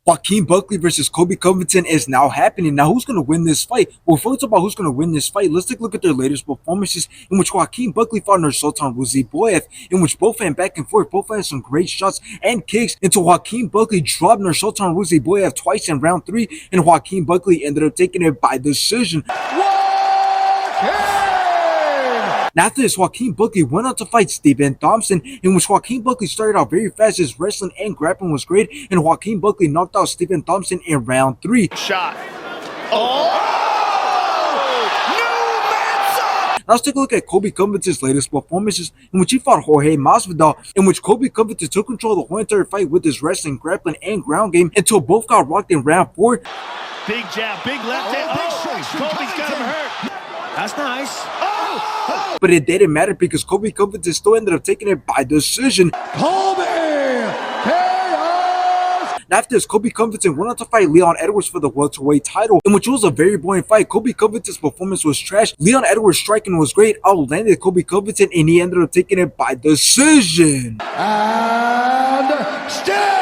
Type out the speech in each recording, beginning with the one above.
Joaquin Buckley versus Colby Covington is now happening. Now, who's going to win this fight? Well, before we talk about who's going to win this fight, let's take a look at their latest performances, in which Joaquin Buckley fought Nursultan Ruziboyev, in which both went back and forth. Both had some great shots and kicks until Joaquin Buckley dropped Nursultan Ruziboyev twice in round 3, and Joaquin Buckley ended up taking it by decision. Now, after this, Joaquin Buckley went on to fight Stephen Thompson, in which Joaquin Buckley started out very fast. His wrestling and grappling was great, and Joaquin Buckley knocked out Stephen Thompson in round 3. Shot. Now let's take a look at Colby Covington's latest performances, in which he fought Jorge Masvidal, in which Colby Covington took control of the whole entire fight with his wrestling, grappling, and ground game until both got rocked in round 4. Big jab, big left hand. Colby's got him hurt. That's nice. But it didn't matter because Colby Covington still ended up taking it by decision. Colby! Chaos! Now, after this, Colby Covington went on to fight Leon Edwards for the welterweight title, in which it was a very boring fight. Colby Covington's performance was trash. Leon Edwards' striking was great, outlanded Colby Covington, and he ended up taking it by decision. And still!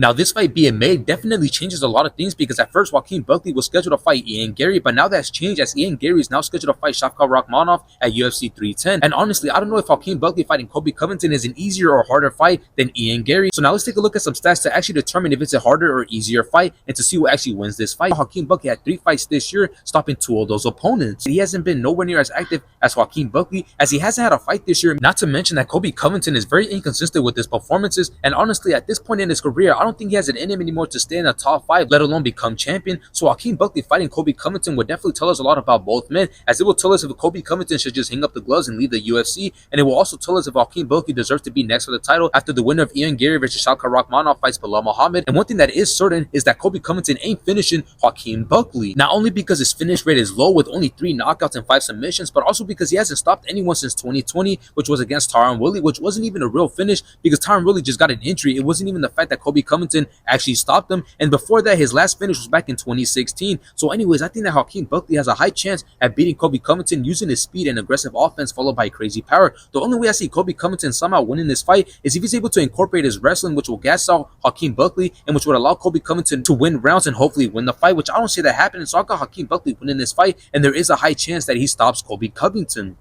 Now, this fight being made definitely changes a lot of things, because at first Joaquin Buckley was scheduled to fight Ian Gary, but now that's changed, as Ian Gary is now scheduled to fight Shavkat Rakhmonov at UFC 310. And honestly, I don't know if Joaquin Buckley fighting Colby Covington is an easier or harder fight than Ian Gary. So now let's take a look at some stats to actually determine if it's a harder or easier fight, and to see who actually wins this fight. Joaquin Buckley had 3 fights this year, stopping 2 of those opponents. He hasn't been nowhere near as active as Joaquin Buckley, as he hasn't had a fight this year. Not to mention that Colby Covington is very inconsistent with his performances, and honestly, at this point in his career, I don't think he has it in him anymore to stay in the top 5, let alone become champion. So Joaquin Buckley fighting Colby Covington would definitely tell us a lot about both men, as it will tell us if Colby Covington should just hang up the gloves and leave the UFC, and it will also tell us if Joaquin Buckley deserves to be next for the title after the winner of Ian Gary versus Shavkat Rakhmonov fights Bilal Muhammad. And one thing that is certain is that Colby Covington ain't finishing Joaquin Buckley, not only because his finish rate is low with only 3 knockouts and 5 submissions, but also because he hasn't stopped anyone since 2020, which was against Tyron Woodley, which wasn't even a real finish because Tyron Woodley just got an injury. It wasn't even the fact that Colby Covington actually stopped him, and before that, his last finish was back in 2016. So anyways, I think that Joaquin Buckley has a high chance at beating Colby Covington using his speed and aggressive offense followed by crazy power. The only way I see Colby Covington somehow winning this fight is if he's able to incorporate his wrestling, which will gas out Joaquin Buckley and which would allow Colby Covington to win rounds and hopefully win the fight, which I don't see that happening. So I got Joaquin Buckley winning this fight, and there is a high chance that he stops Colby Covington.